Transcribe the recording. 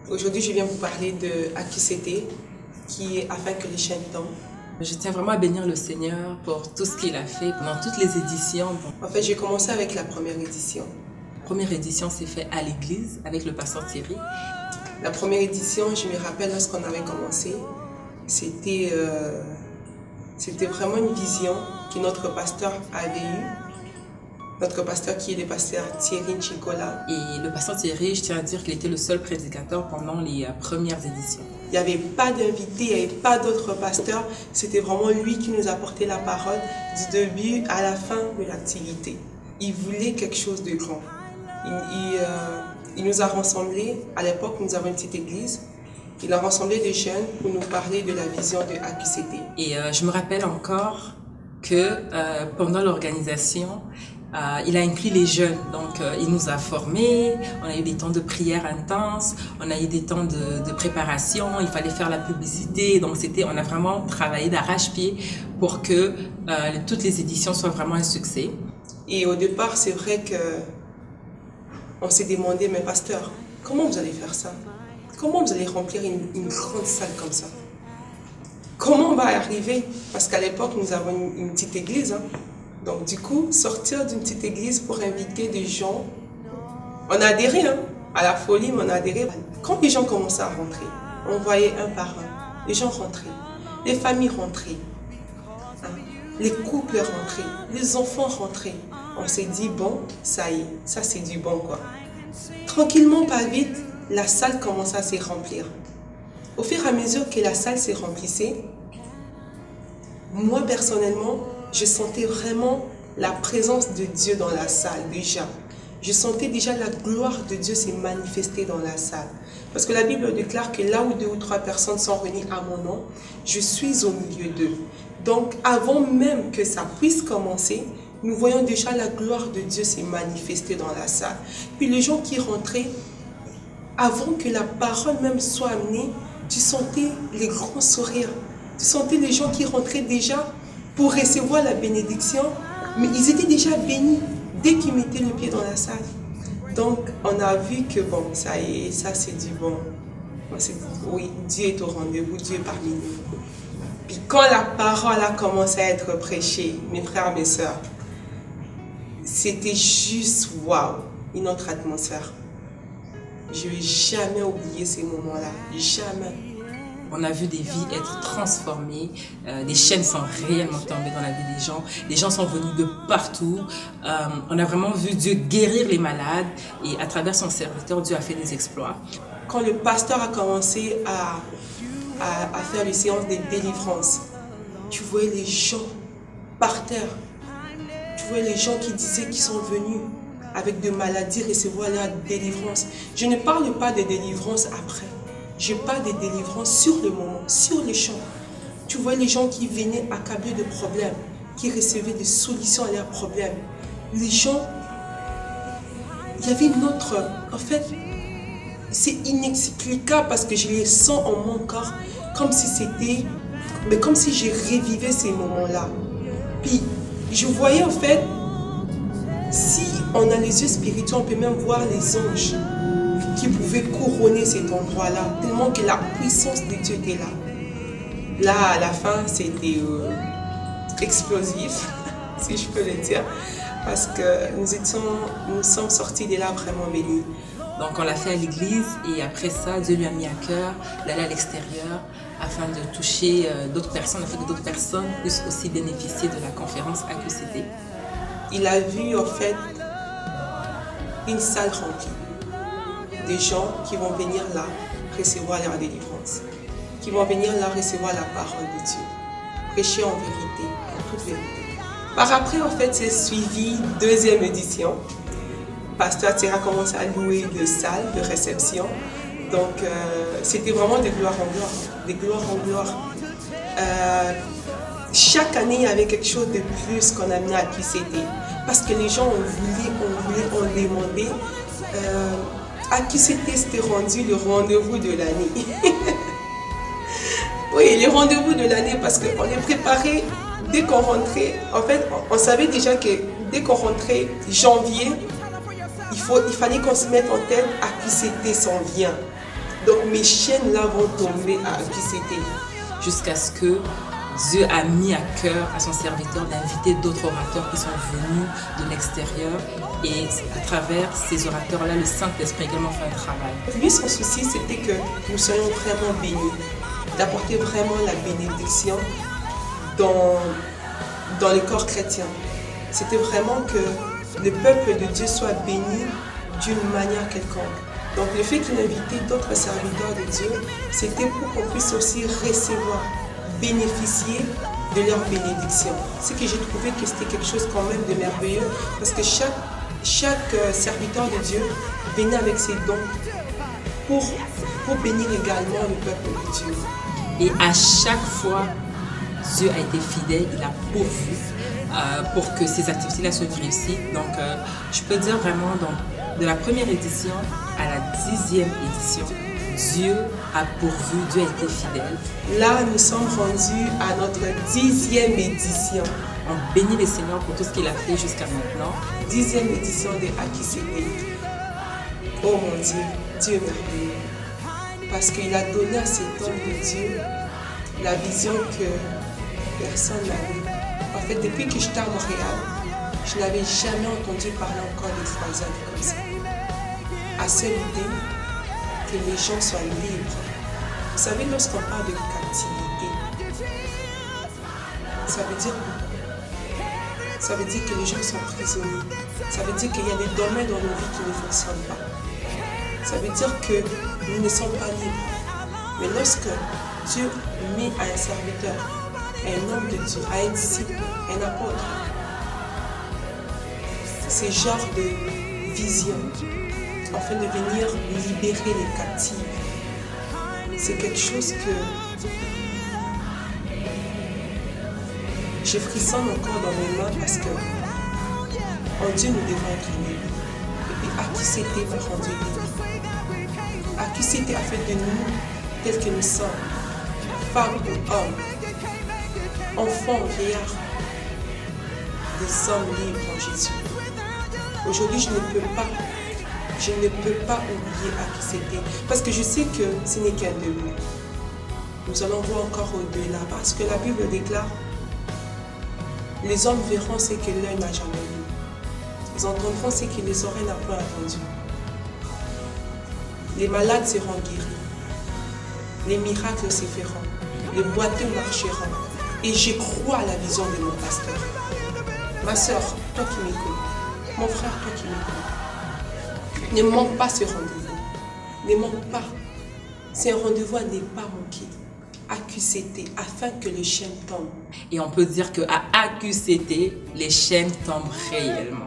Aujourd'hui, je viens vous parler de AQCT, qui est Afin que les chaînes tombent. Je tiens vraiment à bénir le Seigneur pour tout ce qu'il a fait pendant toutes les éditions. En fait, j'ai commencé avec la première édition. La première édition s'est faite à l'église avec le pasteur Thierry. La première édition, je me rappelle lorsqu'on avait commencé, c'était vraiment une vision que notre pasteur avait eue. Notre pasteur qui est le pasteur Thierry Nchikola. Et le pasteur Thierry, je tiens à dire qu'il était le seul prédicateur pendant les premières éditions. Il n'y avait pas d'invité, il n'y avait pas d'autres pasteurs. C'était vraiment lui qui nous apportait la parole du début à la fin de l'activité. Il voulait quelque chose de grand. Il nous a rassemblés. À l'époque, nous avons une petite église. Il a rassemblé des jeunes pour nous parler de la vision de AQCT. Et je me rappelle encore que pendant l'organisation, il a inclus les jeunes, donc il nous a formés, on a eu des temps de prière intense, on a eu des temps de préparation, il fallait faire la publicité, donc on a vraiment travaillé d'arrache-pied pour que toutes les éditions soient vraiment un succès. Et au départ, c'est vrai que on s'est demandé, mais pasteur, comment vous allez faire ça? Comment vous allez remplir une grande salle comme ça? Comment on va y arriver? Parce qu'à l'époque, nous avons une petite église, hein. Donc du coup, sortir d'une petite église pour inviter des gens, on a adhéré hein, à la folie, mais on a adhéré. Quand les gens commençaient à rentrer, on voyait un par un, les gens rentraient, les familles rentraient, hein, les couples rentraient, les enfants rentraient. On s'est dit, bon, ça y est, ça c'est du bon quoi. Tranquillement, pas vite, la salle commençait à se remplir. Au fur et à mesure que la salle se remplissait, moi personnellement, je sentais vraiment la présence de Dieu dans la salle déjà. Je sentais déjà la gloire de Dieu se manifester dans la salle. Parce que la Bible déclare que là où 2 ou 3 personnes sont réunies à mon nom, je suis au milieu d'eux. Donc avant même que ça puisse commencer, nous voyons déjà la gloire de Dieu se manifester dans la salle. Puis les gens qui rentraient, avant que la parole même soit amenée, tu sentais les grands sourires. Tu sentais les gens qui rentraient déjà pour recevoir la bénédiction, mais ils étaient déjà bénis dès qu'ils mettaient le pied dans la salle. Donc, on a vu que bon, ça y est, ça c'est du bon. Oui, Dieu est au rendez-vous, Dieu est parmi nous. Puis quand la parole a commencé à être prêchée, mes frères, mes sœurs, c'était juste waouh, une autre atmosphère. Je ne vais jamais oublier ces moments-là, jamais. On a vu des vies être transformées, des chaînes sont réellement tombées dans la vie des gens sont venus de partout. On a vraiment vu Dieu guérir les malades et à travers son serviteur, Dieu a fait des exploits. Quand le pasteur a commencé à faire les séances de délivrance, tu voyais les gens par terre, tu voyais les gens qui disaient qu'ils sont venus avec des maladies recevoir la délivrance. Je ne parle pas de délivrance après. Je parle de délivrance sur le moment, sur les champs. Tu vois les gens qui venaient accablés de problèmes, qui recevaient des solutions à leurs problèmes. Les gens, il y avait une autre... En fait, c'est inexplicable parce que je les sens en mon corps comme si c'était... Mais comme si je revivais ces moments-là. Puis, je voyais en fait, si on a les yeux spirituels, on peut même voir les anges qui pouvaient couronner cet endroit-là, tellement que la puissance de Dieu était là. Là, à la fin, c'était explosif, si je peux le dire, parce que nous sommes sortis de là vraiment bénis. Donc on l'a fait à l'église et après ça, Dieu lui a mis à cœur d'aller à l'extérieur afin de toucher d'autres personnes, afin que d'autres personnes puissent aussi bénéficier de la conférence AQCT. Il a vu en fait une salle remplie. Des gens qui vont venir là recevoir leur délivrance, qui vont venir là recevoir la parole de Dieu, prêcher en vérité, en toute vérité. Par après, en fait, c'est suivi 2e édition. Pasteur Thierry a commencé à louer de salles de réception. Donc, c'était vraiment de gloire en gloire, de gloire en gloire. Chaque année, il y avait quelque chose de plus qu'on amenait à AQCT. Parce que les gens, on demandait. AQCT s'était rendu le rendez-vous de l'année. Oui, le rendez-vous de l'année parce qu'on est préparé dès qu'on rentrait. En fait, on savait déjà que dès qu'on rentrait janvier, il fallait qu'on se mette en tête à qui c'était s'en vient. Donc mes chaînes là vont tomber à qui c'était. Jusqu'à ce que Dieu a mis à cœur à son serviteur d'inviter d'autres orateurs qui sont venus de l'extérieur. Et à travers ces orateurs-là, le Saint-Esprit a également fait un travail. Lui, son souci, c'était que nous soyons vraiment bénis, d'apporter vraiment la bénédiction dans le corps chrétien. C'était vraiment que le peuple de Dieu soit béni d'une manière quelconque. Donc le fait qu'il invitait d'autres serviteurs de Dieu, c'était pour qu'on puisse aussi recevoir, bénéficier de leur bénédiction. C'est que j'ai trouvé que c'était quelque chose quand même de merveilleux, parce que chaque serviteur de Dieu venait avec ses dons pour bénir également le peuple de Dieu. Et à chaque fois, Dieu a été fidèle, il a pourvu pour que ces activités-là soient réussies. Donc, je peux dire vraiment, de la première édition à la 10e édition, Dieu a pourvu, Dieu a été fidèle. Là, nous sommes rendus à notre 10e édition. On bénit le Seigneur pour tout ce qu'il a fait jusqu'à maintenant. 10e édition de Akisete. Oh mon Dieu, Dieu est merveilleux. Parce qu'il a donné à cet homme de Dieu la vision que personne n'avait. En fait, depuis que j'étais à Montréal, je n'avais jamais entendu parler encore de croisade comme ça. À seule idée que les gens soient libres. Vous savez, lorsqu'on parle de captivité, ça veut dire quoi? Ça veut dire que les gens sont prisonniers. Ça veut dire qu'il y a des domaines dans nos vies qui ne fonctionnent pas. Ça veut dire que nous ne sommes pas libres. Mais lorsque Dieu met à un serviteur, un homme de Dieu, à un disciple, un apôtre, ce genre de vision, afin de venir libérer les captifs, c'est quelque chose que je frissonne encore dans mes mains parce que en Dieu nous devons être libres. Et puis Akisete m'a rendu libre. Akisete a fait de nous tels que nous sommes, femmes ou hommes, enfants, vieillards, des hommes libres en Jésus. Aujourd'hui, je ne peux pas oublier Akisete, parce que je sais que ce n'est qu'un début. Nous allons voir encore au-delà, parce que la Bible déclare: les hommes verront ce que l'œil n'a jamais vu. Ils entendront ce que les oreilles n'ont pas entendu. Les malades seront guéris. Les miracles se feront. Les boiteux marcheront. Et je crois à la vision de mon pasteur. Ma soeur, toi qui m'écoutes, mon frère, toi qui m'écoutes, ne manque pas ce rendez-vous. Ne manque pas. C'est un rendez-vous à ne pas manquer. Akisete, afin que les chaînes tombent. Et on peut dire qu'à Akisete, les chaînes tombent réellement.